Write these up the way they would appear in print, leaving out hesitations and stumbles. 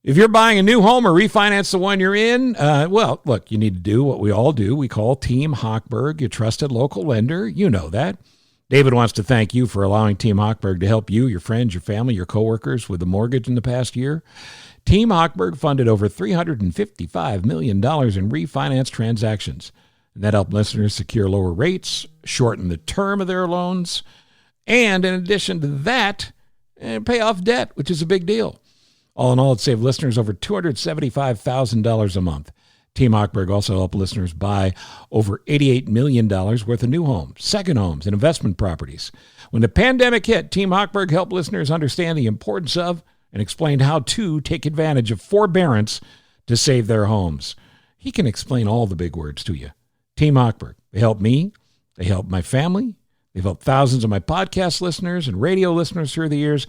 If you're buying a new home or refinance the one you're in, well, look, you need to do what we all do. We call Team Hochberg, your trusted local lender. You know that. David wants to thank you for allowing Team Hochberg to help you, your friends, your family, your coworkers with the mortgage in the past year. Team Hochberg funded over $355 million in refinance transactions. And that helped listeners secure lower rates, shorten the term of their loans, and in addition to that, pay off debt, which is a big deal. All in all, it saved listeners over $275,000 a month. Team Hochberg also helped listeners buy over $88 million worth of new homes, second homes, and investment properties. When the pandemic hit, Team Hochberg helped listeners understand the importance of and explained how to take advantage of forbearance to save their homes. He can explain all the big words to you. Team Hochberg, they help me, they help my family, they've helped thousands of my podcast listeners and radio listeners through the years,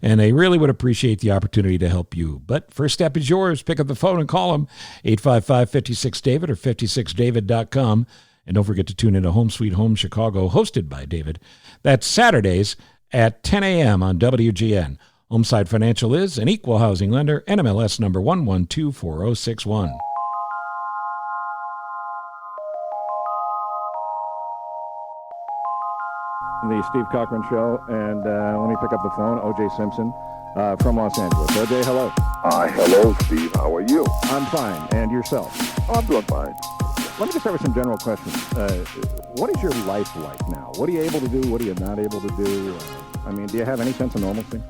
and they really would appreciate the opportunity to help you. But first step is yours. Pick up the phone and call them, 855-56-DAVID or 56david.com. And don't forget to tune into Home Sweet Home Chicago, hosted by David. That's Saturdays at 10 a.m. on WGN. Homeside Financial is an equal housing lender, NMLS number 1124061. The Steve Cochran Show, and let me pick up the phone. OJ Simpson from Los Angeles. OJ, hello. Hello, Steve. How are you? I'm fine. And yourself? Oh, I'm doing fine. Let me just start with some general questions. What is your life like now? What are you able to do? What are you not able to do? Do you have any sense of normalcy?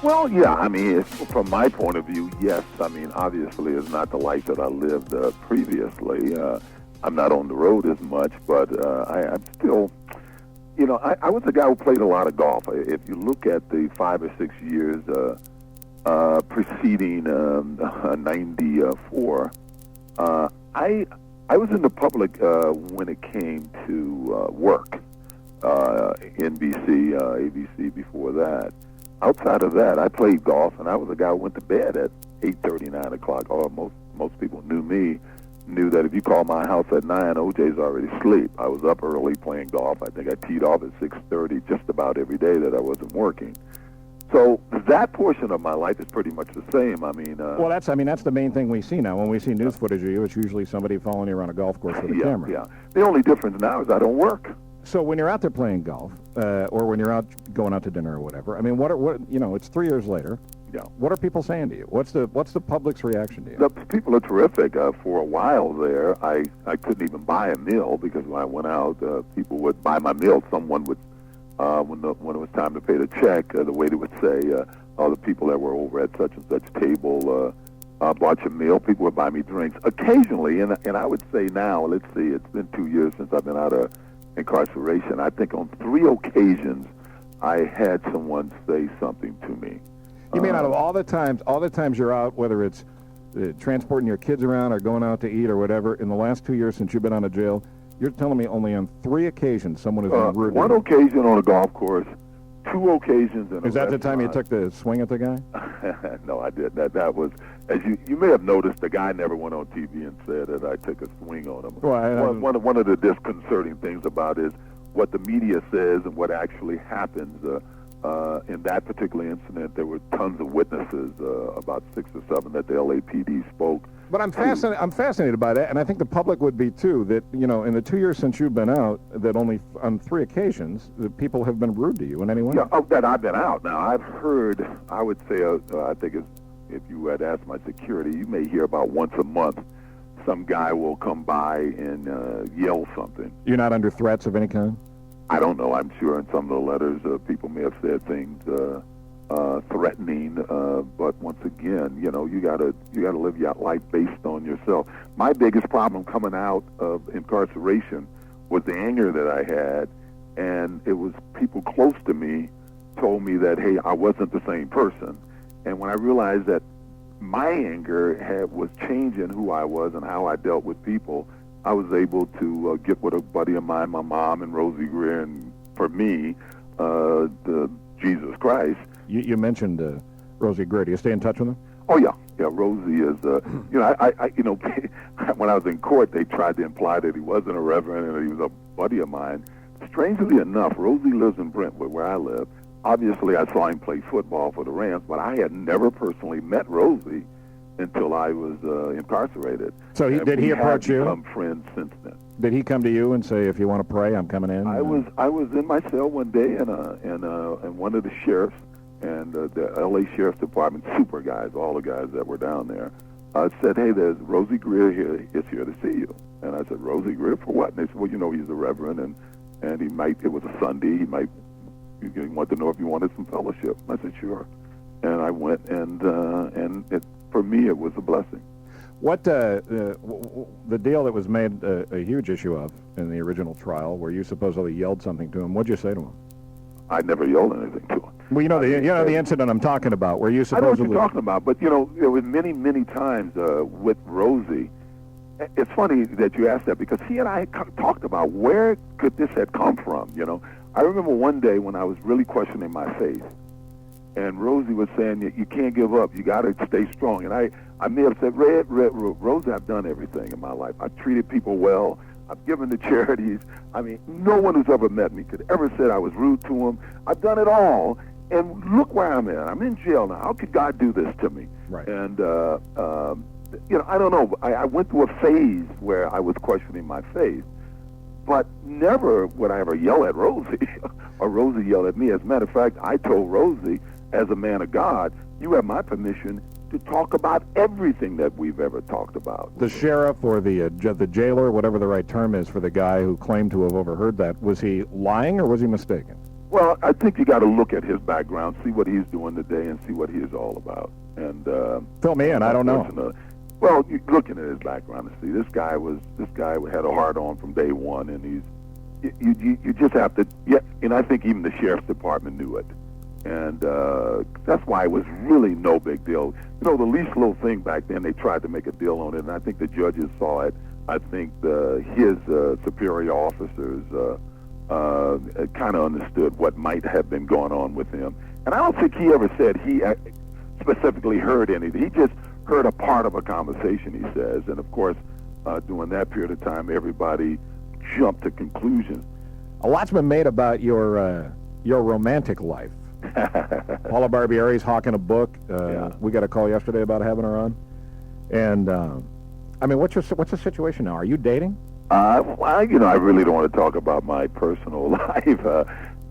Well, yeah. From my point of view, yes. Obviously, it's not the life that I lived previously. I'm not on the road as much, but I'm still... I was a guy who played a lot of golf. If you look at the 5 or 6 years preceding 94, I was in the public when it came to work, NBC, ABC before that. Outside of that, I played golf, and I was a guy who went to bed at 8:30, 9 o'clock. Most people knew that if you call my house at 9, OJ's already asleep. I was up early playing golf. I think I teed off at 6:30 just about every day that I wasn't working. So that portion of my life is pretty much the same. Well, that's the main thing we see now. When we see news footage of you, it's usually somebody following you around a golf course with a camera. Yeah. The only difference now is I don't work. So when you're out there playing golf, or when you're out going out to dinner or whatever, it's 3 years later. Yeah. What are people saying to you? What's the public's reaction to you? The people are terrific. For a while there, I couldn't even buy a meal because when I went out, people would buy my meal. Someone would, when it was time to pay the check, the waiter would say, the people that were over at such and such table bought your meal. People would buy me drinks. Occasionally, and I would say now, let's see, it's been 2 years since I've been out of incarceration. I think on 3 occasions, I had someone say something to me. You mean out of all the times you're out, whether it's transporting your kids around or going out to eat or whatever, in the last 2 years since you've been out of jail, you're telling me only on 3 occasions someone has been rude to you? One occasion on a golf course, 2 occasions in a Is that the time you took the swing at the guy? No, I didn't. That was, as you may have noticed, the guy never went on TV and said that I took a swing on him. Well, one of the disconcerting things about it is what the media says and what actually happens. In that particular incident, there were tons of witnesses, about 6 or 7 that the LAPD spoke. But I'm fascinated by that, and I think the public would be too, that, in the 2 years since you've been out, that only on 3 occasions, that people have been rude to you in any way. Yeah, that I've been out. Now, I've heard, I would say, I think if you had asked my security, you may hear about once a month, some guy will come by and yell something. You're not under threats of any kind? I don't know. I'm sure in some of the letters, people may have said things threatening. But once again, you gotta live your life based on yourself. My biggest problem coming out of incarceration was the anger that I had, and it was people close to me told me that, hey, I wasn't the same person. And when I realized that my anger was changing who I was and how I dealt with people, I was able to get with a buddy of mine, my mom and Rosie Greer, and for me, the Jesus Christ. You mentioned Rosie Greer. Do you stay in touch with her? Oh yeah. Rosie is. When I was in court, they tried to imply that he wasn't a reverend and that he was a buddy of mine. Strangely enough, Rosie lives in Brentwood, where I live. obviously, I saw him play football for the Rams, but I had never personally met Rosie until I was incarcerated. So did he approach you? We have become friends since then. Did he come to you and say, if you want to pray, I'm coming in? I was in my cell one day, and one of the sheriffs and the L.A. Sheriff's Department, super guys, all the guys that were down there, said, hey, there's Rosie Greer here, is here to see you. And I said, Rosie Greer for what? And they said, well, you know, he's a reverend, and he might, it was a Sunday, he wanted to know if you wanted some fellowship. I said, sure. And I went, and for me, it was a blessing. What the deal that was made a huge issue of in the original trial, where you supposedly yelled something to him, what'd you say to him? I never yelled anything to him. Well, you know the incident I'm talking about, where you supposedly... I know what you're talking about, but, you know, there was many, many times with Rosie. It's funny that you asked that, because he and I talked about where could this have come from, you know. I remember one day when I was really questioning my faith, and Rosie was saying, you can't give up, you got to stay strong. And I may have said, Rosie, I've done everything in my life. I've treated people well. I've given to charities. I mean, no one who's ever met me could ever say I was rude to them. I've done it all. And look where I'm at. I'm in jail now. How could God do this to me? Right. And, you know, I don't know. I went through a phase where I was questioning my faith. But never would I ever yell at Rosie or Rosie yell at me. As a matter of fact, I told Rosie, as a man of God, you have my permission to talk about everything that we've ever talked about. The sheriff or the jailer, whatever the right term is for the guy who claimed to have overheard that, was he lying or was he mistaken? Well, I think you got to look at his background, see what he's doing today, and see what he is all about. And fill me in. I don't know. Well, looking at his background, to see this guy had a hard on from day one, and you just have to. Yeah, and I think even the sheriff's department knew it, and that's why it was really no big deal. You know, the least little thing back then, they tried to make a deal on it, and I think the judges saw it. I think his superior officers kind of understood what might have been going on with him. And I don't think he ever said he specifically heard anything. He just heard a part of a conversation, he says. And, of course, during that period of time, everybody jumped to conclusions. A lot's been made about your romantic life. Paula Barbieri's hawking a book. Yeah. We got a call yesterday about having her on. And, I mean, what's the situation now? Are you dating? Well, you know, I really don't want to talk about my personal life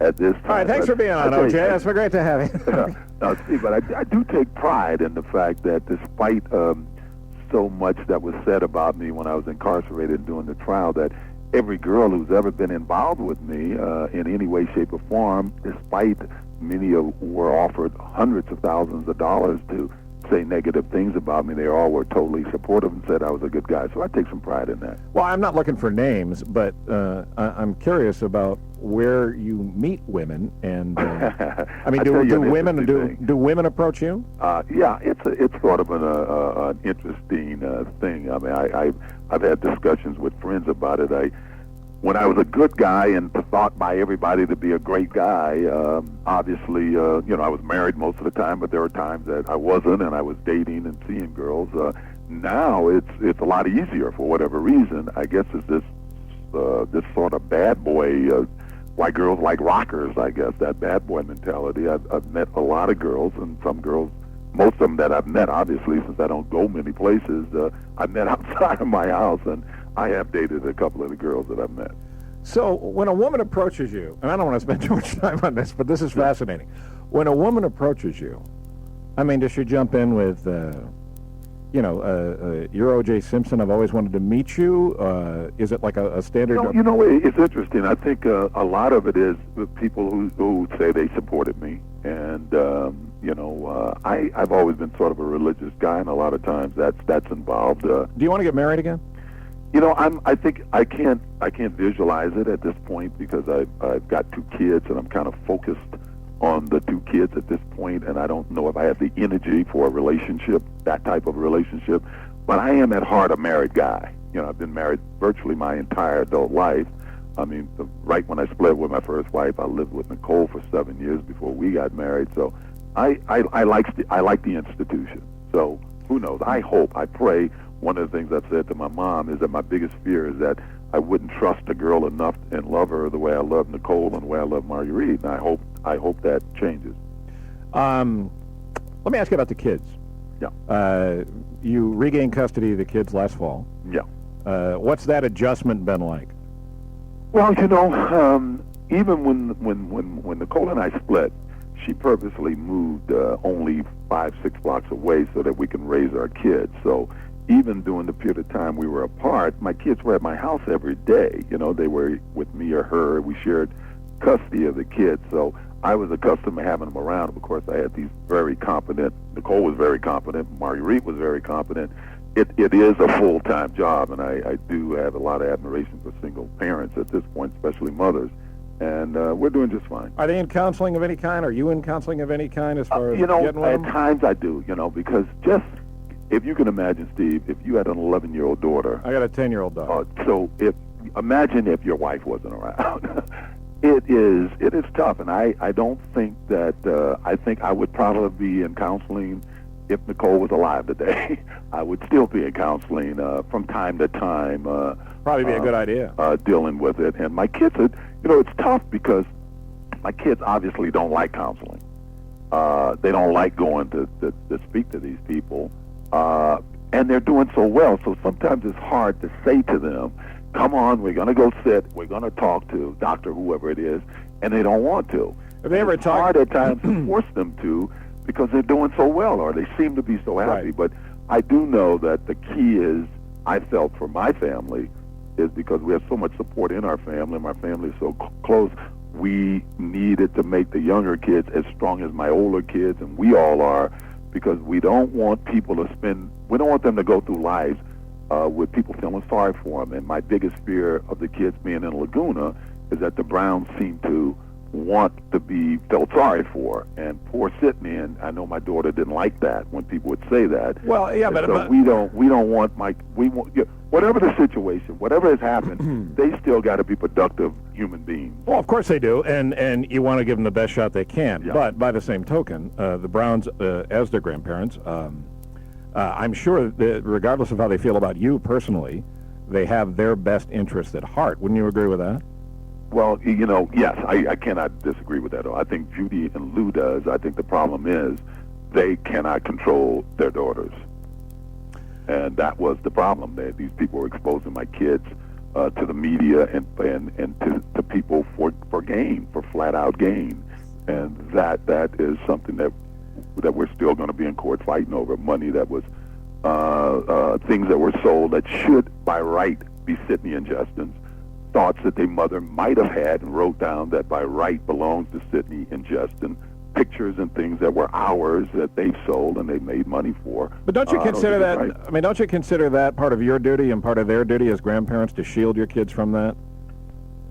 at this time. All right, thanks for being on, OJ. It's been great to have you. No, Steve, but I do take pride in the fact that despite so much that was said about me when I was incarcerated during the trial, that every girl who's ever been involved with me in any way, shape, or form, despite many were offered hundreds of thousands of dollars to say negative things about me, they all were totally supportive and said I was a good guy. So I take some pride in that. Well, I'm not looking for names, but I'm curious about where you meet women, and I mean, do women approach you? Yeah, it's sort of an interesting thing. I mean, I've had discussions with friends about it. When I was a good guy and thought by everybody to be a great guy, obviously, you know, I was married most of the time, but there were times that I wasn't, and I was dating and seeing girls. Now it's a lot easier for whatever reason. I guess it's this sort of bad boy, why girls like rockers, I guess, that bad boy mentality. I've met a lot of girls, and some girls, most of them that I've met, obviously, since I don't go many places, I've met outside of my house, and I have dated a couple of the girls that I've met. So when a woman approaches you, and I don't want to spend too much time on this, but this is fascinating. When a woman approaches you, I mean, does she jump in with, you know, you're OJ Simpson, I've always wanted to meet you? Is it like a standard? You know, it's interesting. I think a lot of it is people who say they supported me. And, you know, I've always been sort of a religious guy, and a lot of times that's involved. Do you want to get married again? You know, I think I can't visualize it at this point because I've got 2 kids, and I'm kind of focused on the 2 kids at this point, and I don't know if I have the energy for a relationship, that type of relationship. But I am at heart a married guy. You know, I've been married virtually my entire adult life. I mean, right when I split with my first wife, I lived with Nicole for 7 years before we got married. So I like the institution. So who knows? I hope, I pray. One of the things I've said to my mom is that my biggest fear is that I wouldn't trust a girl enough and love her the way I love Nicole and the way I love Marguerite. And I I hope that changes. Let me ask you about the kids. Yeah. You regained custody of the kids last fall. Yeah. What's that adjustment been like? Well, even when Nicole and I split, she purposely moved only 5-6 blocks away so that we can raise our kids. So even during the period of time we were apart, my kids were at my house every day. They were with me or her. We shared custody of the kids. So I was accustomed to having them around. Of course, I had these very competent, Nicole was very competent, Marguerite was very competent. It is a full-time job, and I do have a lot of admiration for single parents at this point, especially mothers. And we're doing just fine. Are they in counseling of any kind? Are you in counseling of any kind as far as getting with at them? times I do, because just, if you can imagine, Steve, if you had an 11-year-old daughter. I got a 10-year-old daughter. So imagine if your wife wasn't around. It is tough, and I don't think that, I think I would probably be in counseling if Nicole was alive today. I would still be in counseling from time to time. Probably be a good idea. Dealing with it. And my kids, it's tough because my kids obviously don't like counseling. They don't like going to speak to these people. And they're doing so well, so sometimes it's hard to say to them, come on, we're going to go sit, we're going to talk to Dr. whoever it is, and they don't want to. Have they ever it's hard at times to force them to because they're doing so well or they seem to be so happy. Right. But I do know that the key is, I felt for my family, is because we have so much support in our family, my family is so close, we needed to make the younger kids as strong as my older kids, and we all are, because we don't want people to we don't want them to go through lives with people feeling sorry for them. And my biggest fear of the kids being in Laguna is that the Browns seem to want to be felt sorry for. And poor Sydney, and I know my daughter didn't like that when people would say that. Well, yeah, but we don't want whatever the situation, whatever has happened, they still got to be productive human beings. Well, of course they do, and you want to give them the best shot they can. Yeah. But by the same token, the Browns, as their grandparents, I'm sure that regardless of how they feel about you personally, they have their best interests at heart. Wouldn't you agree with that? Well, yes, I cannot disagree with that. I think Judy and Lou does. I think the problem is they cannot control their daughters. And that was the problem. These people were exposing my kids to the media and to people for gain, for flat-out gain. And that is something that we're still going to be in court fighting over. Money that was things that were sold that should, by right, be Sydney and Justin's. Thoughts that their mother might have had and wrote down that by right belongs to Sydney and Justin. Pictures and things that were ours that they've sold and they made money for. But don't you consider that? Right. I mean, don't you consider that part of your duty and part of their duty as grandparents to shield your kids from that?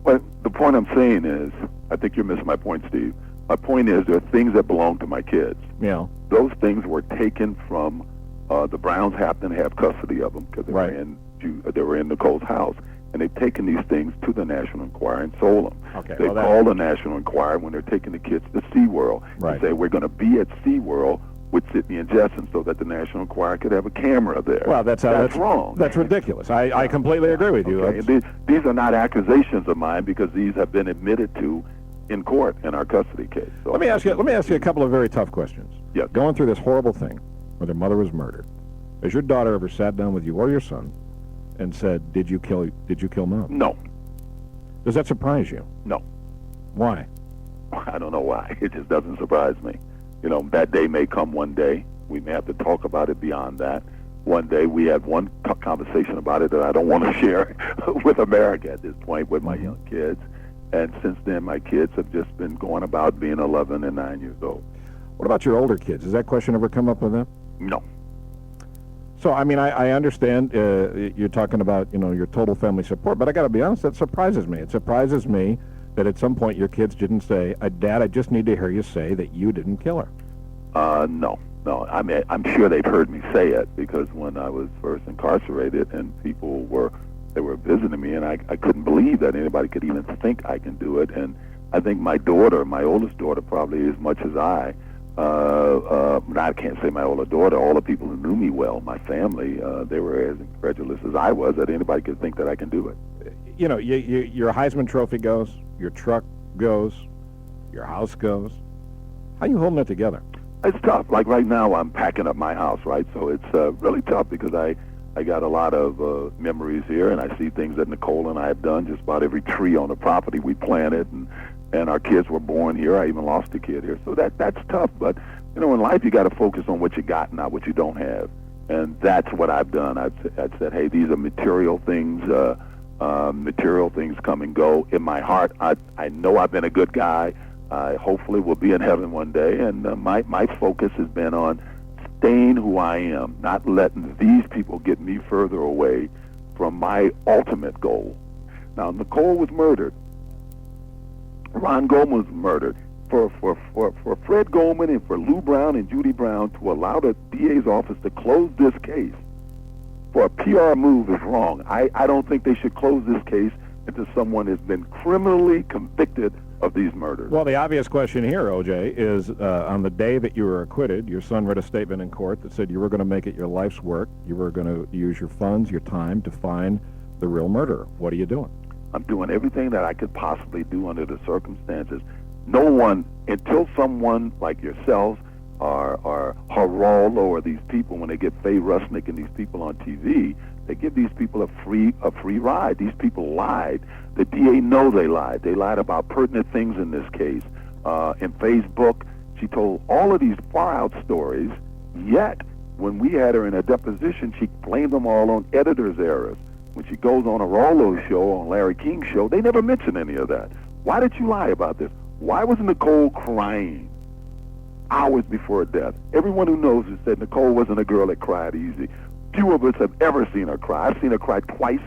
Well, the point I'm saying is, I think you're missing my point, Steve. My point is, there are things that belong to my kids. Yeah. Those things were taken from the Browns. Happen to have custody of them because they were in Nicole's house. And they've taken these things to the National Enquirer and sold them. Okay, They call the National Enquirer when they're taking the kids to SeaWorld. Right. And say, we're going to be at SeaWorld with Sydney and Justin so that the National Enquirer could have a camera there. Well, that's wrong. That's ridiculous. I completely agree with you. Okay. These are not accusations of mine because these have been admitted to in court in our custody case. So let me ask you a couple of very tough questions. Yes. Going through this horrible thing where their mother was murdered, has your daughter ever sat down with you or your son and said, did you kill Mom? No. Does that surprise you? No. Why? I don't know why. It just doesn't surprise me. That day may come one day. We may have to talk about it beyond that. One day we had one conversation about it that I don't want to share with America at this point with my young kids. And since then, my kids have just been going about being 11 and 9 years old. What about your older kids? Has that question ever come up with them? No. So, I mean, I understand you're talking about, your total family support, but I got to be honest, that surprises me. It surprises me that at some point your kids didn't say, Dad, I just need to hear you say that you didn't kill her. No. I mean, I'm sure they've heard me say it because when I was first incarcerated and people were visiting me and I couldn't believe that anybody could even think I can do it. And I think my oldest daughter, probably as much as I can't say my older daughter, all the people who knew me well, my family, they were as incredulous as I was that anybody could think that I can do it. Your Heisman Trophy goes, your truck goes, your house goes. How you holding it together? It's tough. Like right now, I'm packing up my house, right? So it's really tough because I got a lot of memories here, and I see things that Nicole and I have done. Just about every tree on the property we planted, and our kids were born here. I even lost a kid here. So that's tough. But, you know, in life, you got to focus on what you got, not what you don't have. And that's what I've done. I've said, hey, these are material things. Material things come and go. In my heart, I know I've been a good guy. I hopefully will be in heaven one day. And my focus has been on staying who I am, not letting these people get me further away from my ultimate goal. Now, Nicole was murdered. Ron Goldman was murdered. For Fred Goldman and for Lou Brown and Judy Brown to allow the DA's office to close this case for a PR move is wrong. I don't think they should close this case until someone has been criminally convicted of these murders. Well, the obvious question here, OJ, is on the day that you were acquitted, your son read a statement in court that said you were going to make it your life's work. You were going to use your funds, your time to find the real murderer. What are you doing? I'm doing everything that I could possibly do under the circumstances. No one, until someone like yourselves or Geraldo or these people, when they get Faye Rusnick and these people on TV, they give these people a free ride. These people lied. The DA know they lied. They lied about pertinent things in this case. In Faye's book, she told all of these far-out stories, yet when we had her in a deposition, she blamed them all on editor's errors. When she goes on a Geraldo show, on Larry King's show, they never mention any of that. Why did you lie about this? Why was Nicole crying hours before death? Everyone who knows has said Nicole wasn't a girl that cried easy. Few of us have ever seen her cry. I've seen her cry twice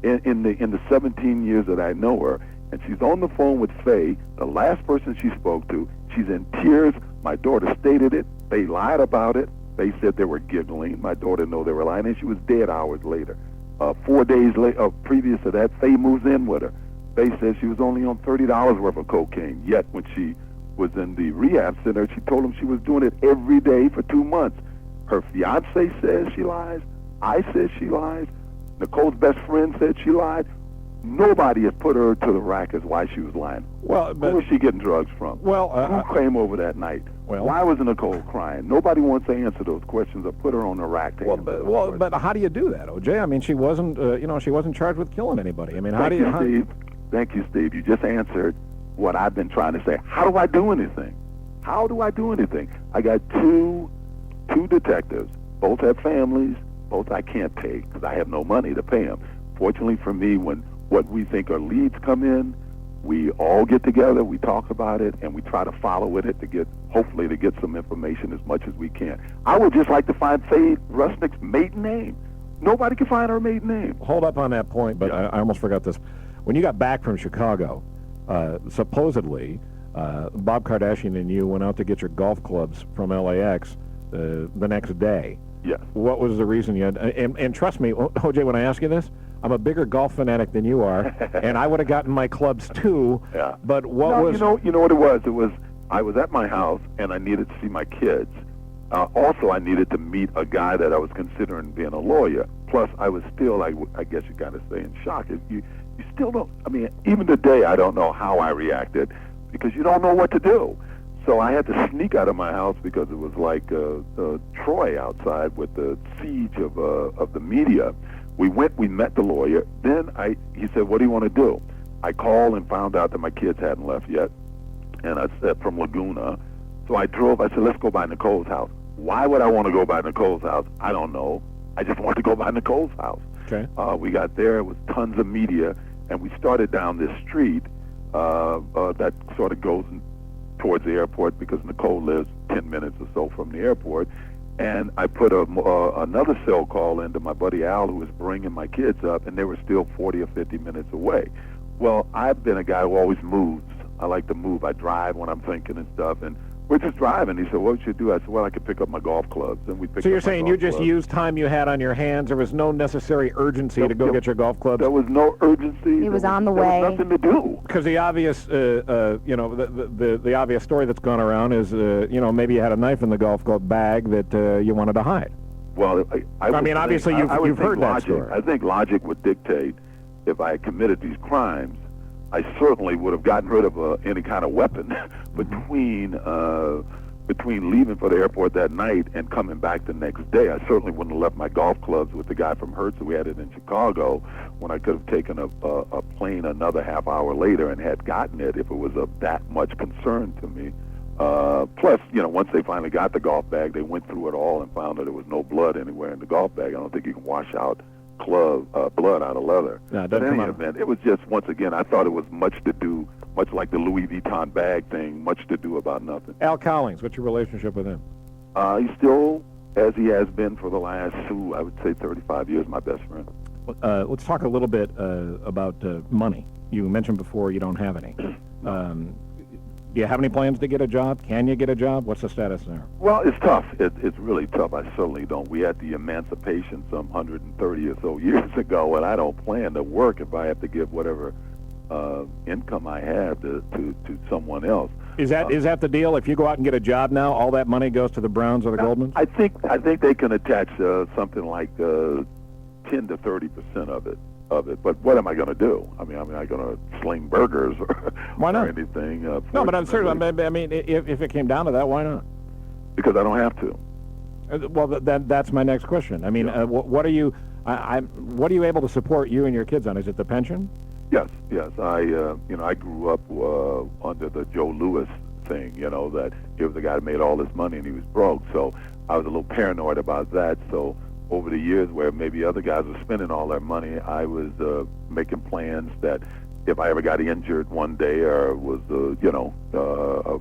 in the 17 years that I know her. And she's on the phone with Faye, the last person she spoke to. She's in tears. My daughter stated it. They lied about it. They said they were giggling. My daughter knew they were lying, and she was dead hours later. 4 days later, previous to that, Faye moves in with her. Faye says she was only on $30 worth of cocaine. Yet when she was in the rehab center, she told him she was doing it every day for 2 months. Her fiance says she lies. I said she lies. Nicole's best friend said she lied. Nobody has put her to the rack as why she was lying. Well, but, who was she getting drugs from? Well, who came over that night? Well, why was Nicole crying? Nobody wants to answer those questions or put her on the rack. But how do you do that, OJ? I mean, she wasn't, she wasn't charged with killing anybody. I mean, Thank you, Steve. You just answered what I've been trying to say. How do I do anything? How do I do anything? I got two detectives. Both have families. Both I can't pay because I have no money to pay them. Fortunately for me, when what we think are leads come in, we all get together, we talk about it, and we try to follow with it to hopefully get some information as much as we can. I would just like to find Faye Rusnick's maiden name. Nobody can find her maiden name. Hold up on that point, but yeah. I almost forgot this. When you got back from Chicago, supposedly Bob Kardashian and you went out to get your golf clubs from LAX the next day. Yes. What was the reason you had? And trust me, OJ, when I ask you this, I'm a bigger golf fanatic than you are, and I would have gotten my clubs too. Yeah. But was? You know what it was? It was I was at my house and I needed to see my kids. Also, I needed to meet a guy that I was considering being a lawyer. Plus, I was still, I guess you got to say, in shock. You still don't. I mean, even today, I don't know how I reacted because you don't know what to do. So I had to sneak out of my house because it was like Troy outside with the siege of the media. We met the lawyer. Then he said, "What do you want to do?" I called and found out that my kids hadn't left yet, and I said from Laguna. So I drove. I said, "Let's go by Nicole's house." Why would I want to go by Nicole's house? I don't know. I just wanted to go by Nicole's house. Okay. We got there. It was tons of media, and we started down this street that sort of goes towards the airport because Nicole lives 10 minutes or so from the airport. And I put another cell call into my buddy Al, who was bringing my kids up, and they were still 40 or 50 minutes away. Well, I've been a guy who always moves. I like to move. I drive when I'm thinking and stuff, and we're just driving. He said, "What should you do?" I said, "Well, I could pick up my golf clubs." And we picked up. So you're saying you just clubs. used time you had on your hands. There was no necessary urgency to go get your golf clubs. There was no urgency. He was on the way. There was nothing to do. Because the obvious, the obvious story that's gone around is, maybe you had a knife in the golf club bag that you wanted to hide. Well, I mean, obviously you've heard that story. I think logic would dictate if I had committed these crimes, I certainly would have gotten rid of any kind of weapon between leaving for the airport that night and coming back the next day. I certainly wouldn't have left my golf clubs with the guy from Hertz who had it in Chicago when I could have taken a plane another half hour later and had gotten it if it was of that much concern to me. Plus, once they finally got the golf bag, they went through it all and found that there was no blood anywhere in the golf bag. I don't think you can wash out blood out of leather. No, but in any event, it was just, once again, I thought it was much like the Louis Vuitton bag thing, much to do about nothing. Al Collins, what's your relationship with him? He's still, as he has been for the last, I would say 35 years, my best friend. Let's talk a little bit about money. You mentioned before you don't have any. Do you have any plans to get a job? Can you get a job? What's the status there? Well, it's tough. It's really tough. I certainly don't. We had the emancipation some 130 or so years ago, and I don't plan to work if I have to give whatever income I have to someone else. Is that the deal? If you go out and get a job now, all that money goes to the Browns or the Goldmans? I think they can attach something like 10 to 30% of it. But what am I going to do? I mean, am I going to sling burgers or, why not? or anything? No, but I'm serious. I mean, if it came down to that, why not? Because I don't have to. Well, that's my next question. I mean, what are you able to support you and your kids on? Is it the pension? Yes. I grew up under the Joe Louis thing. That he was the guy that made all this money and he was broke. So I was a little paranoid about that. So over the years, where maybe other guys were spending all their money, I was making plans that if I ever got injured one day or was,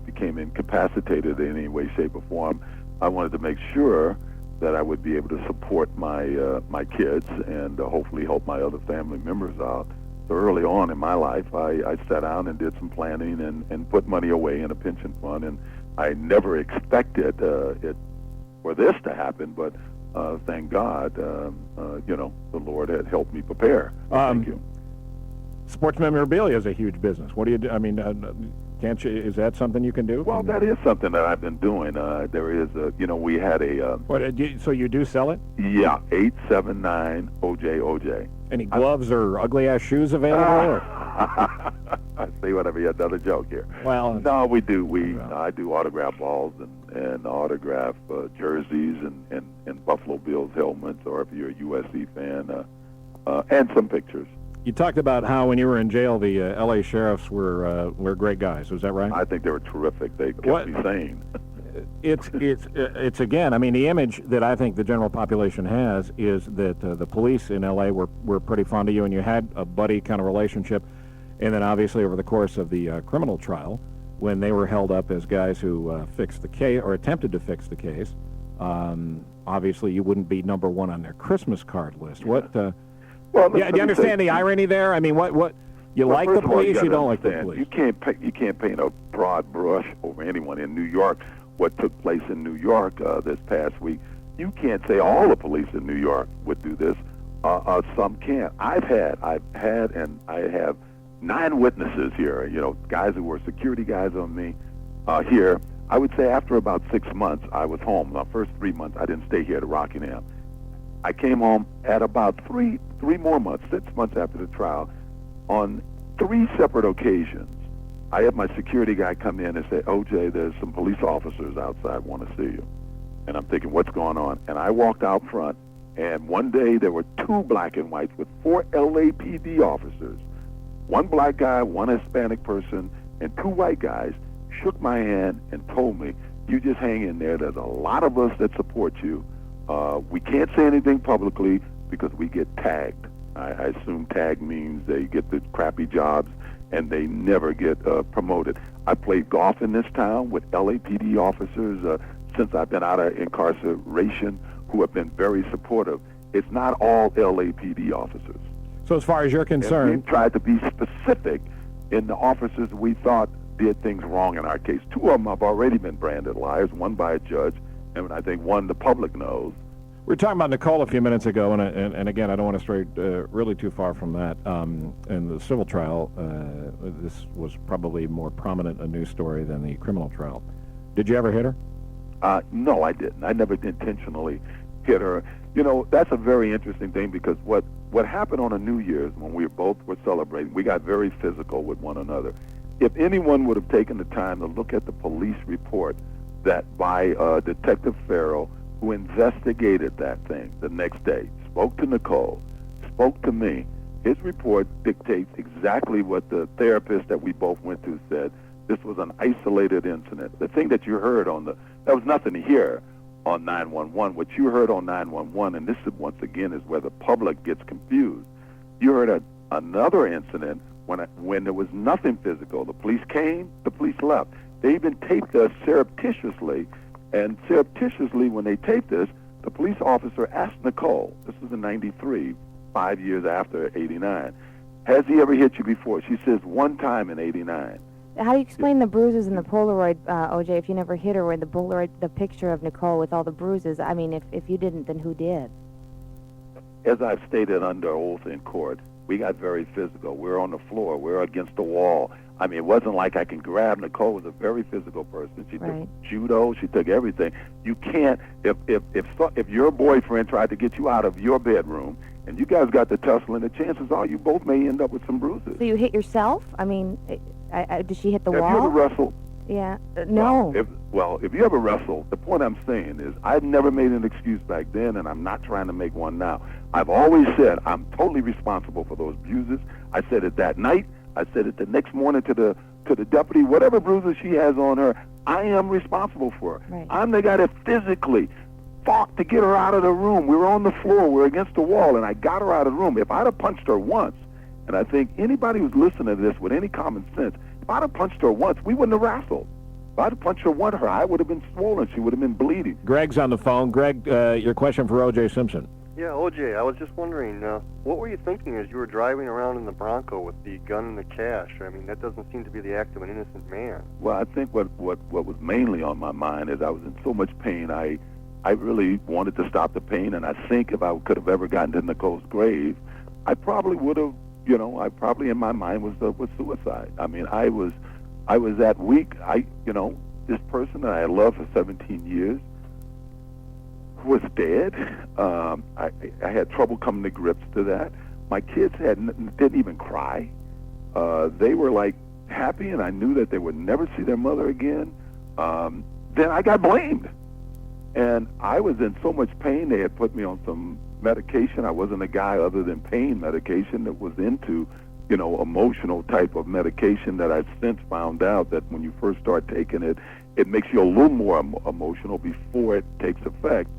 became incapacitated in any way, shape, or form, I wanted to make sure that I would be able to support my kids and hopefully help my other family members out. So early on in my life, I sat down and did some planning and put money away in a pension fund, and I never expected it for this to happen, but thank God, the Lord had helped me prepare. Thank you. Sports memorabilia is a huge business. What do you do? I mean, can't you? Is that something you can do? Well, that is something that I've been doing. There is, we had a. So you do sell it? Yeah, 879 OJ. Any gloves or ugly ass shoes available? I say whatever. Another joke here. Well, no, we do. I do autograph balls and autograph jerseys and Buffalo Bills helmets, or if you're a USC fan, and some pictures. You talked about how when you were in jail, the L.A. sheriffs were great guys. Was that right? I think they were terrific. They kept me sane. It's again. I mean, the image that I think the general population has is that the police in L.A. were pretty fond of you, and you had a buddy kind of relationship. And then obviously over the course of the criminal trial, when they were held up as guys who fixed the case or attempted to fix the case, obviously you wouldn't be number one on their Christmas card list. Yeah. Do you understand the irony there? I mean, what you like the police, you don't like the police. You can't paint a broad brush over anyone in New York. What took place in New York this past week, you can't say all the police in New York would do this. Some can't. I've had, and I have 9 witnesses here. Guys who were security guys on me here. I would say after about 6 months, I was home. The first 3 months, I didn't stay here to Rockingham. I came home at about 3 more months, 6 months after the trial, on 3 separate occasions. I had my security guy come in and say, OJ, there's some police officers outside want to see you. And I'm thinking, what's going on? And I walked out front, and one day there were 2 black and whites with 4 LAPD officers. 1 black guy, 1 Hispanic person, and 2 white guys shook my hand and told me, you just hang in there. There's a lot of us that support you. We can't say anything publicly because we get tagged. I assume tag means they get the crappy jobs and they never get promoted. I played golf in this town with LAPD officers since I've been out of incarceration who have been very supportive. It's not all LAPD officers. So as far as you're concerned... And we tried to be specific in the officers we thought did things wrong in our case. 2 of them have already been branded liars, 1 by a judge, and I think 1 the public knows. We were talking about Nicole a few minutes ago, and again, I don't want to stray really too far from that. In the civil trial, this was probably more prominent a news story than the criminal trial. Did you ever hit her? No, I didn't. I never intentionally hit her. You know, that's a very interesting thing because what happened on a New Year's when we both were celebrating, we got very physical with one another. If anyone would have taken the time to look at the police report that by Detective Farrell, who investigated that thing the next day, spoke to Nicole, spoke to me, his report dictates exactly what the therapist that we both went to said. This was an isolated incident. The thing that you heard there was nothing to hear on 911. What you heard on 911, and this is once again is where the public gets confused. You heard another incident when there was nothing physical. The police came, the police left. They even taped us surreptitiously, and surreptitiously when they taped this, the police officer asked Nicole, this was in 93, 5 years after 89, has he ever hit you before? She says one time in 89. How do you explain the bruises in the Polaroid, OJ, if you never hit her, where the Polaroid, the picture of Nicole with all the bruises? I mean, if you didn't, then who did? As I've stated under oath in court, we got very physical. We were on the floor. We were against the wall. I mean, it wasn't like I can grab. Nicole was a very physical person. She took judo. She took everything. You can't, if your boyfriend tried to get you out of your bedroom and you guys got to tussling, the chances are you both may end up with some bruises. So you hit yourself? I mean, did she hit the wall? Have you ever wrestled? Yeah. No. If you ever wrestle, the point I'm saying is I've never made an excuse back then, and I'm not trying to make one now. I've always said I'm totally responsible for those bruises. I said it that night. I said it the next morning to the deputy. Whatever bruises she has on her, I am responsible for her. Right. I'm the guy that physically fought to get her out of the room. We were on the floor. We were against the wall, and I got her out of the room. If I'd have punched her once, and I think anybody who's listening to this with any common sense, if I'd have punched her once, we wouldn't have wrestled. If I'd have punched her once, her eye would have been swollen. She would have been bleeding. Greg's on the phone. Greg, your question for OJ Simpson. Yeah, OJ, I was just wondering, what were you thinking as you were driving around in the Bronco with the gun and the cash? I mean, that doesn't seem to be the act of an innocent man. Well, I think what was mainly on my mind is I was in so much pain. I really wanted to stop the pain, and I think if I could have ever gotten to Nicole's grave, I probably would have, I probably in my mind was suicide. I mean, I was that weak. This person that I had loved for 17 years was dead. I had trouble coming to grips to that. My kids didn't even cry. They were like happy, and I knew that they would never see their mother again. Then I got blamed, and I was in so much pain. They had put me on some medication. I wasn't a guy other than pain medication that was into, emotional type of medication that I've since found out that when you first start taking it, it makes you a little more emotional before it takes effect.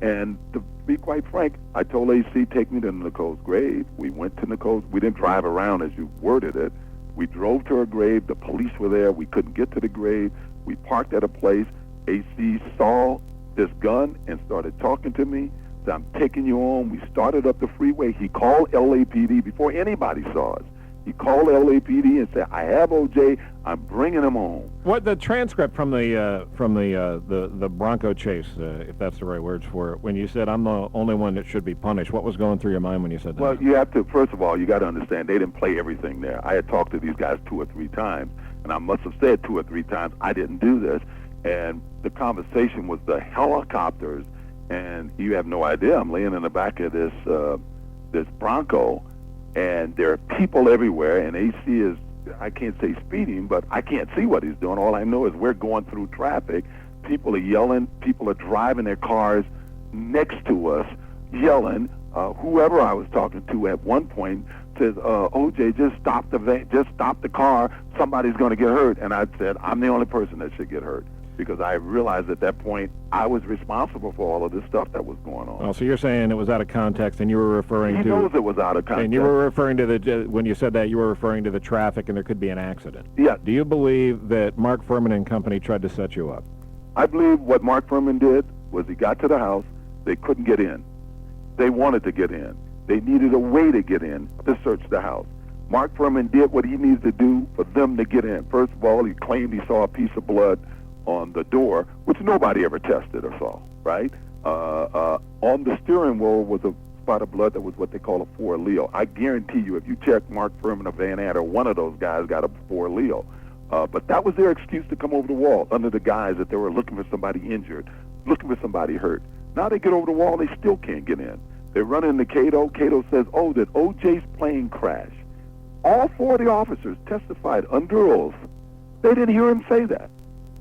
And to be quite frank, I told AC, take me to Nicole's grave. We went to Nicole's. We didn't drive around as you worded it. We drove to her grave. The police were there. We couldn't get to the grave. We parked at a place. AC saw this gun and started talking to me. Said, I'm taking you home. We started up the freeway. He called LAPD before anybody saw us. He called LAPD and said, I have OJ. I'm bringing him home. What the transcript from the Bronco chase, if that's the right words for it, when you said I'm the only one that should be punished, what was going through your mind when you said that? Well, you have to, first of all, you got to understand, they didn't play everything there. I had talked to these guys 2 or 3 times, and I must have said 2 or 3 times, I didn't do this. And the conversation was the helicopters, and you have no idea. I'm laying in the back of this Bronco, and there are people everywhere, and AC is, I can't say speeding, but I can't see what he's doing. All I know is we're going through traffic. People are yelling. People are driving their cars next to us, yelling. Whoever I was talking to at one point says, OJ, just stop the van, just stop the car. Somebody's going to get hurt. And I said, I'm the only person that should get hurt, because I realized at that point I was responsible for all of this stuff that was going on. Oh, so you're saying it was out of context, and you were referring to... He knows it was out of context. And you were referring to when you said that, you were referring to the traffic and there could be an accident. Yeah. Do you believe that Mark Furman and company tried to set you up? I believe what Mark Furman did was he got to the house. They couldn't get in. They wanted to get in. They needed a way to get in to search the house. Mark Furman did what he needs to do for them to get in. First of all, he claimed he saw a piece of blood on the door, which nobody ever tested or saw, right? On the steering wheel was a spot of blood that was what they call a 4 allele. I guarantee you, if you check Mark Furman or Van Adder, one of those guys got a 4 allele. But that was their excuse to come over the wall under the guise that they were looking for somebody injured, looking for somebody hurt. Now they get over the wall, they still can't get in. They run into Cato. Cato says, oh, that OJ's plane crashed. All 4 of the officers testified under oath. They didn't hear him say that.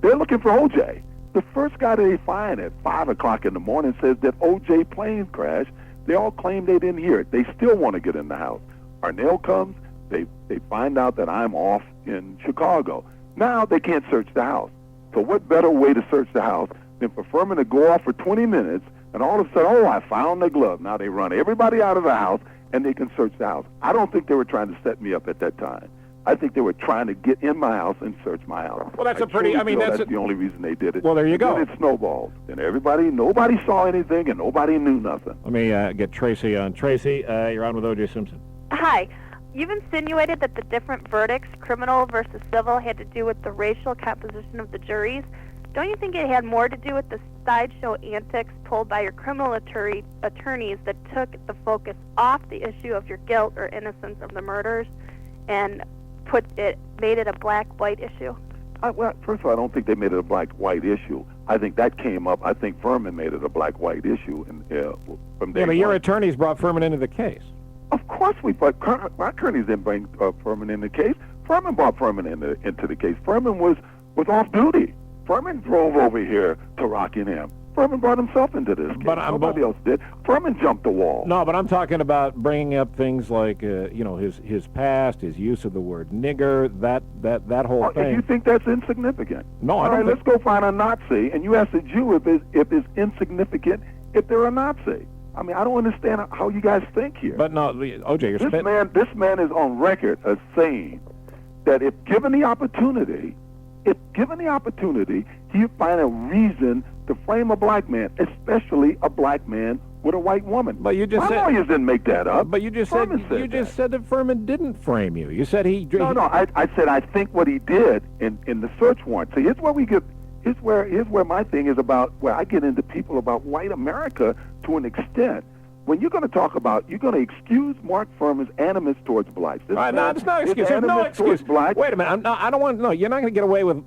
They're looking for OJ. The first guy that they find at 5 o'clock in the morning says that OJ plane crashed. They all claim they didn't hear it. They still want to get in the house. Arnell comes. They find out that I'm off in Chicago. Now they can't search the house. So what better way to search the house than for Furman to go off for 20 minutes and all of a sudden, oh, I found the glove. Now they run everybody out of the house and they can search the house. I don't think they were trying to set me up at that time. I think they were trying to get in my house and search my house. Well, that's that's the only reason they did it. Well, there you go. Then it snowballed. And nobody saw anything and nobody knew nothing. Let me get Tracy on. Tracy, you're on with OJ Simpson. Hi. You've insinuated that the different verdicts, criminal versus civil, had to do with the racial composition of the juries. Don't you think it had more to do with the sideshow antics pulled by your criminal attorneys that took the focus off the issue of your guilt or innocence of the murders and made it a black-white issue? Well, first of all, I don't think they made it a black-white issue. I think that came up. I think Furman made it a black-white issue from day Yeah, but your one. attorneys brought Furman into the case. Of course we brought. My attorneys didn't bring Furman in the case. Furman brought Furman into the case. Furman was off duty. Furman drove over here to Rockingham. Furman brought himself into this case. Nobody else did. Furman jumped the wall. No, but I'm talking about bringing up things like, his past, his use of the word nigger, that whole thing. If you think that's insignificant. No, I All don't right, let's go find a Nazi, and you ask a Jew if it's insignificant if they're a Nazi. I mean, I don't understand how you guys think here. But no, OJ, This man is on record as saying that if given the opportunity, he'd find a reason to frame a black man, especially a black man with a white woman. But you just My lawyers didn't make that up. But you just said that Furman didn't frame you. You said he. No. I said I think what he did in the search warrant. So here's where we get. Here's where my thing is about. Where I get into people about white America to an extent. When you're going to talk about, you're going to excuse Mark Furman's animus towards blacks. No, it's not excuse. No excuse. Black. Wait a minute. I don't want. No, you're not going to get away with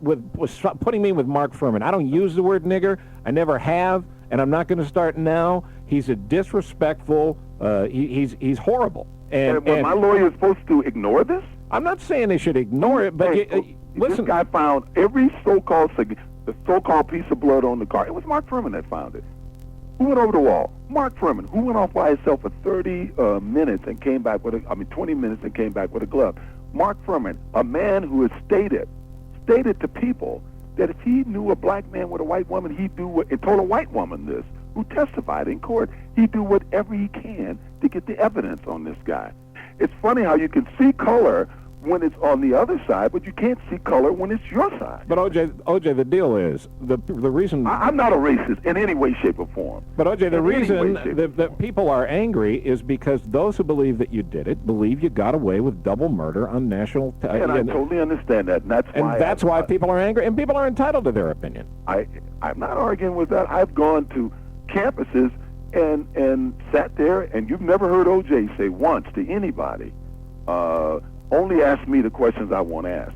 putting me with Mark Furman. I don't use the word nigger. I never have, and I'm not going to start now. He's a disrespectful. He's horrible. And my lawyer is supposed to ignore this? I'm not saying they should ignore it, but listen. This guy found every so-called piece of blood on the car. It was Mark Furman that found it. Who went over the wall? Mark Furman, who went off by himself for 30 minutes and came back 20 minutes and came back with a glove. Mark Furman, a man who has stated to people that if he knew a black man with a white woman, he'd do what, and told a white woman this, who testified in court, he'd do whatever he can to get the evidence on this guy. It's funny how you can see color when it's on the other side, but you can't see color when it's your side. But OJ, the deal is the reason I'm not a racist in any way, shape, or form. But OJ, the reason that people are angry is because those who believe that you did it believe you got away with double murder on national. And I totally understand that, and that's why people are angry, and people are entitled to their opinion. I'm not arguing with that. I've gone to campuses and sat there, and you've never heard OJ say once to anybody. Only ask me the questions I want to ask.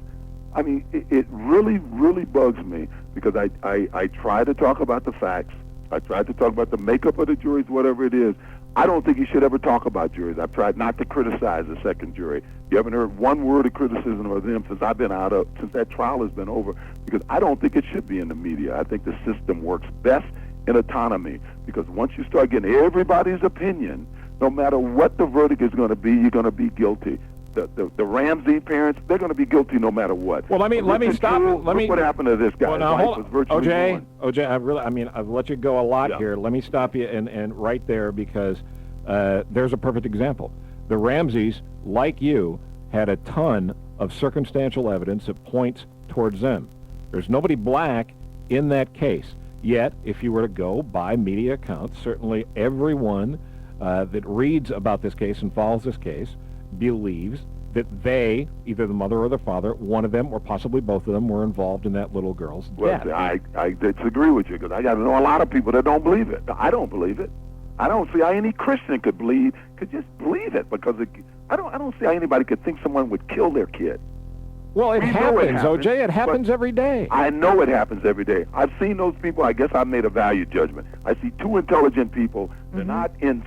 I mean, it really, really bugs me because I try to talk about the facts. I try to talk about the makeup of the juries, whatever it is. I don't think you should ever talk about juries. I've tried not to criticize the second jury. You haven't heard one word of criticism of them since that trial has been over, because I don't think it should be in the media. I think the system works best in autonomy, because once you start getting everybody's opinion, no matter what the verdict is going to be, you're going to be guilty. The Ramsey parents, they're going to be guilty no matter what. Well, let me stop. Look what happened to this guy. Well, now, was virtually ruined. OJ, I've let you go a lot here. Let me stop you and right there, because there's a perfect example. The Ramseys, like you, had a ton of circumstantial evidence that points towards them. There's nobody black in that case. Yet, if you were to go by media accounts, certainly everyone that reads about this case and follows this case believes that they, either the mother or the father, one of them or possibly both of them, were involved in that little girl's death. Well, I disagree with you, because I got to know a lot of people that don't believe it. I don't believe it. I don't see how any Christian could just believe it, because I don't see how anybody could think someone would kill their kid. Well, it We know it happens, happens, OJ. It happens but every day. I know it happens every day. I've seen those people. I guess I made a value judgment. I see two intelligent people. They're not in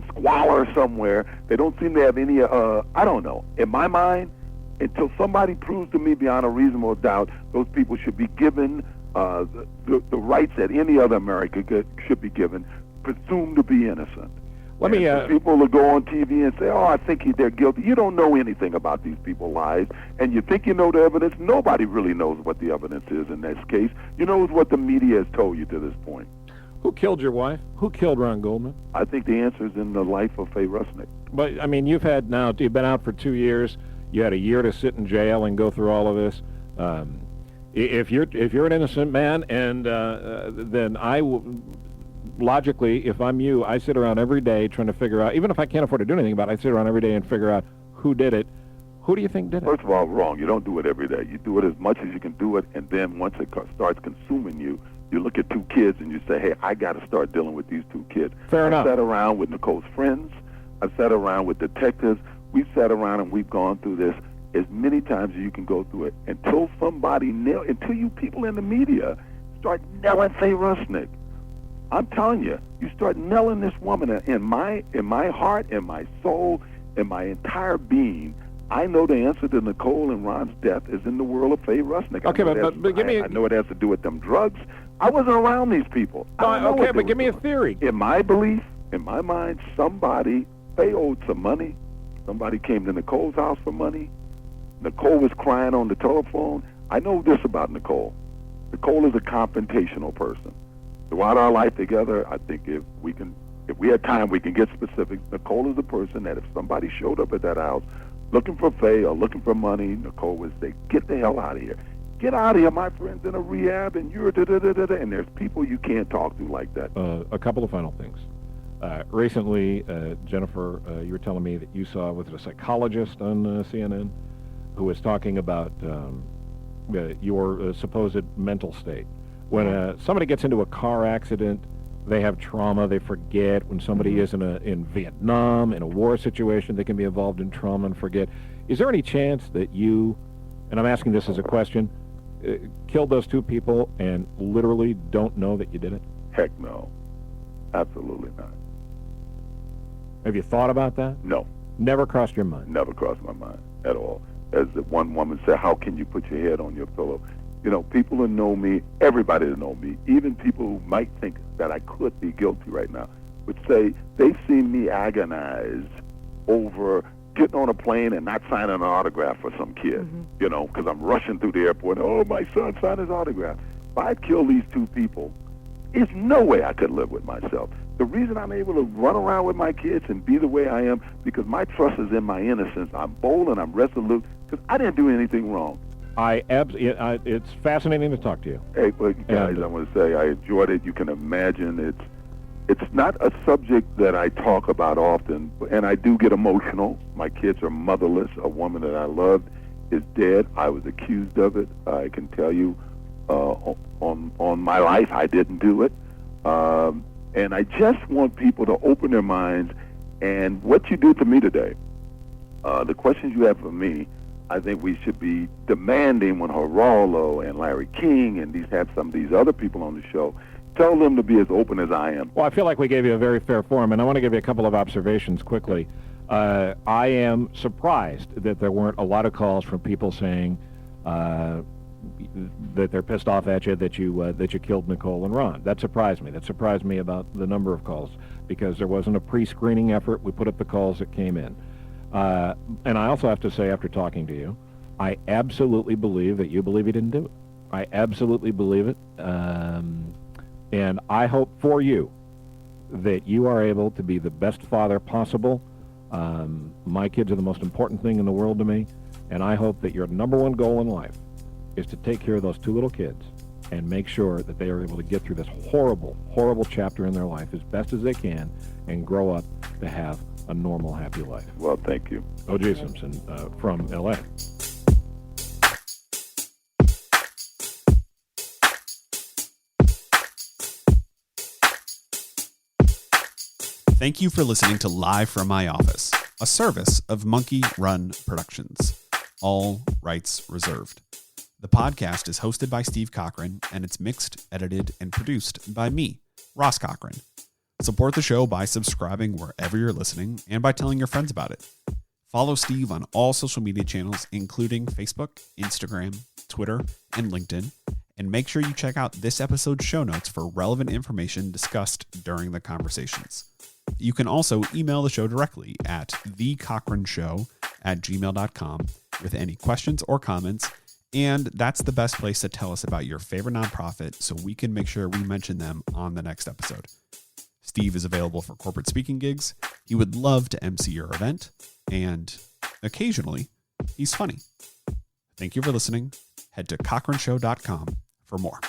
squalor somewhere. They don't seem to have any, I don't know. In my mind, until somebody proves to me beyond a reasonable doubt, those people should be given the rights that any other American should be given, presumed to be innocent. Let me. People will go on TV and say, "Oh, I think they're guilty." You don't know anything about these people's lives, and you think you know the evidence. Nobody really knows what the evidence is in this case. You know what the media has told you to this point. Who killed your wife? Who killed Ron Goldman? I think the answer is in the life of Faye Rusnick. But I mean, you've been out for 2 years. You had a year to sit in jail and go through all of this. If you're an innocent man, and then logically, if I'm you, I sit around every day trying to figure out, even if I can't afford to do anything about it, I sit around every day and figure out who did it. Who do you think did it? First of all, wrong. You don't do it every day. You do it as much as you can do it, and then once it starts consuming you, you look at two kids and you say, hey, I got to start dealing with these two kids. Fair enough. I sat around with Nicole's friends. I sat around with detectives. We've sat around and we've gone through this as many times as you can go through it until until you people in the media start nailing Faye Rusnick. I'm telling you, you start nailing this woman in my heart, in my soul, in my entire being. I know the answer to Nicole and Ron's death is in the world of Faye Rusnick. Okay, but give me. I know it has to do with them drugs. I wasn't around these people. Okay, but give me a theory. In my belief, in my mind, Faye owed some money. Somebody came to Nicole's house for money. Nicole was crying on the telephone. I know this about Nicole. Nicole is a confrontational person. Throughout our life together, I think if we had time, we can get specific. Nicole is a person that if somebody showed up at that house looking for Faye or looking for money, Nicole would say, get the hell out of here. Get out of here, my friend's in a rehab, and you're da-da-da-da-da, and there's people you can't talk to like that. A couple of final things. Recently, Jennifer, you were telling me that you saw, was it a psychologist on CNN, who was talking about your supposed mental state. When somebody gets into a car accident, they have trauma, they forget. When somebody is in Vietnam, in a war situation, they can be involved in trauma and forget. Is there any chance that you, and I'm asking this as a question, killed those two people and literally don't know that you did it? Heck no. Absolutely not. Have you thought about that? No. Never crossed your mind? Never crossed my mind at all. As one woman said, how can you put your head on your pillow? You know, people who know me, everybody that know me, even people who might think that I could be guilty right now, would say they've seen me agonize over getting on a plane and not signing an autograph for some kid, you know, because I'm rushing through the airport and, oh, my son signed his autograph. If I kill these two people, there's no way I could live with myself. The reason I'm able to run around with my kids and be the way I am, because my trust is in my innocence. I'm bold and I'm resolute, because I didn't do anything wrong. It's fascinating to talk to you. Hey, well, guys, I want to say I enjoyed it. You can imagine it's not a subject that I talk about often, and I do get emotional. My kids are motherless. A woman that I loved is dead. I was accused of it. I can tell you on my life I didn't do it. And I just want people to open their minds. And what you did to me today, the questions you have for me, I think we should be demanding when Geraldo and Larry King and some of these other people on the show, tell them to be as open as I am. Well, I feel like we gave you a very fair forum, and I want to give you a couple of observations quickly. I am surprised that there weren't a lot of calls from people saying that they're pissed off at you that you killed Nicole and Ron. That surprised me. That surprised me about the number of calls, because there wasn't a pre-screening effort. We put up the calls that came in. And I also have to say, after talking to you, I absolutely believe that you believe he didn't do it. I absolutely believe it. And I hope for you that you are able to be the best father possible. My kids are the most important thing in the world to me, and I hope that your number one goal in life is to take care of those two little kids and make sure that they are able to get through this horrible, horrible chapter in their life as best as they can and grow up to have a normal, happy life. Well, thank you. OJ Simpson from L.A. Thank you for listening to Live from My Office, a service of Monkey Run Productions. all rights reserved. The podcast is hosted by Steve Cochran, and it's mixed, edited, and produced by me, Ross Cochran. Support the show by subscribing wherever you're listening and by telling your friends about it. Follow Steve on all social media channels, including Facebook, Instagram, Twitter, and LinkedIn. And make sure you check out this episode's show notes for relevant information discussed during the conversations. You can also email the show directly at thecochranshow@gmail.com with any questions or comments. And that's the best place to tell us about your favorite nonprofit so we can make sure we mention them on the next episode. Steve is available for corporate speaking gigs. He would love to MC your event. And occasionally, he's funny. Thank you for listening. Head to cochranshow.com for more.